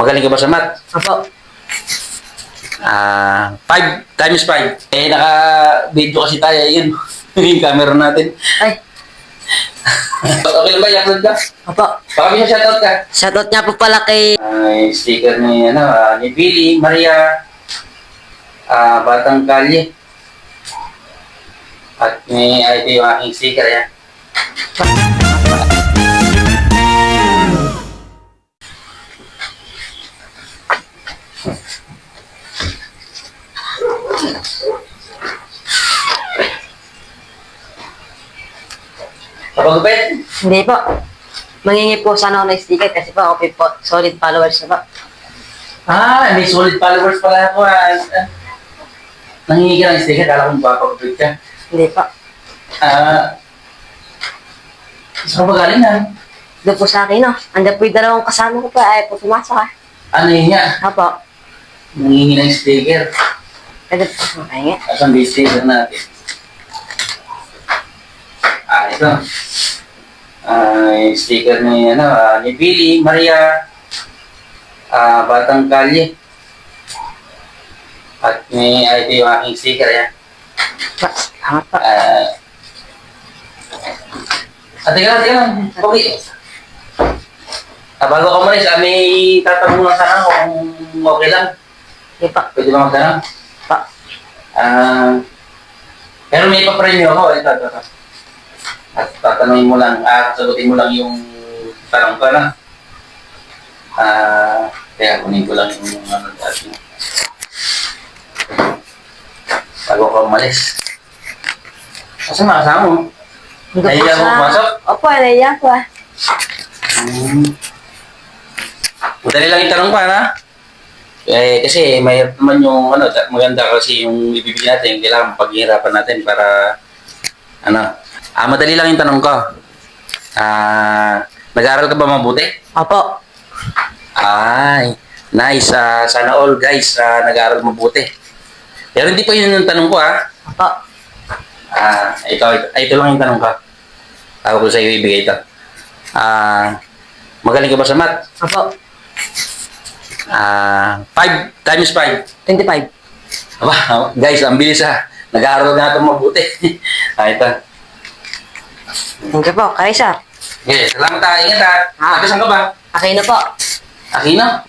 Magaling ka ba sa math? Opo. 5 times 5. Naka-video kasi tayo. Yun. Yung camera natin. Ay, Okay lang ba? I-upload ka? opo. Baka may shoutout ka. Shoutout niya po pala kay... Sticker ni Billy, Maria, Batang Kalye. At ito yung aking sticker yan. Kapagupit? Hindi po. Mangingi po sana ako ng sticker kasi po ako po solid followers na po. May solid followers pala ako. Nangingi ka ng sticker, kala kong papagupit ka. Hindi po. Saan ba galing na? Doon po sa akin, no? Andiyan po yung dalawang kasama ko pa. Ay, po pumasok ha. Ano yun nga? Opo. Nangingi ng sticker. Pwede po sa makingi. Asan ba yung sticker natin? Ito. Yung sticker ni Billy, Maria, Batang Kalye. At ito yung aking sticker yan. Salamat po. Teka lang. Okay. Bago ka umalis, may tatanong lang sana kung okay lang. Hindi po. Pwede ba magtanong? Po. Pero may ipapremyo ako. Ito. At tatanungin mo lang, sagutin mo lang yung tanong ko na. Kaya kunin ko lang yung dati. Bago ka umalis. Kasi makasama mo. Doon po Nahiya mo pumasok? Opo, nahiya po ah. Madali lang yung tanong pa, na? Kasi mahirap naman yung maganda kasi yung ibibigay natin, kailangan paghihirapan natin para madali lang yung tanong ko. Nag-aaral ka ba mabuti? Opo. Ay, nice. Sana all guys nag-aaral mabuti. Pero hindi pa yun yung tanong ko, ha? Opo. Ito lang yung tanong ko. Ako ko sa iyo ibigay ito. Magaling ka ba sa math? Opo. 5 times 5. 25. Aba, guys, ang bilis ha. Nag-aaral na ito mabuti. Ito. Thank you po, Kaisa. Okay, salamat ha. Ingat ha. Saan ka ba? Okay na po. Aquino?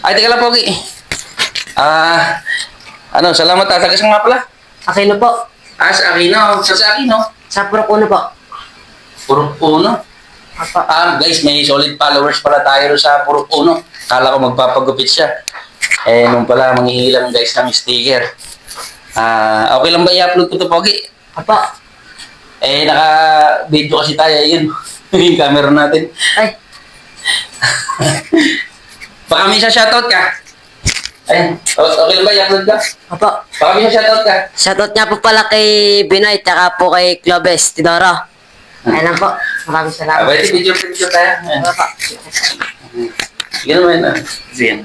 Ay, teka lang, Pogi. Salamat ha. Saan nga pala? Okay na po. Sa Aquino. Sa Aquino? Sa Purok Uno po. Purok Uno. Opo. Guys, may solid followers pala tayo sa Purok Uno. Kala ko magpapagupit siya. Nung pala, manghihilang guys ng sticker. Okay lang ba i-upload ko ito, Pogi? Opo. Naka-video kasi tayo. Yun. Yung camera natin. Ay, Baka may shoutout ka. Ayun. Okay lang ba i-upload ka? opo. Baka may shoutout ka. Shoutout niya po pala kay Binoy, tsaka po kay Clovis Tidoro. Ayun lang po. Maraming salamat. Pwede video tayo. Ayan. Opo. Sige naman. Sige.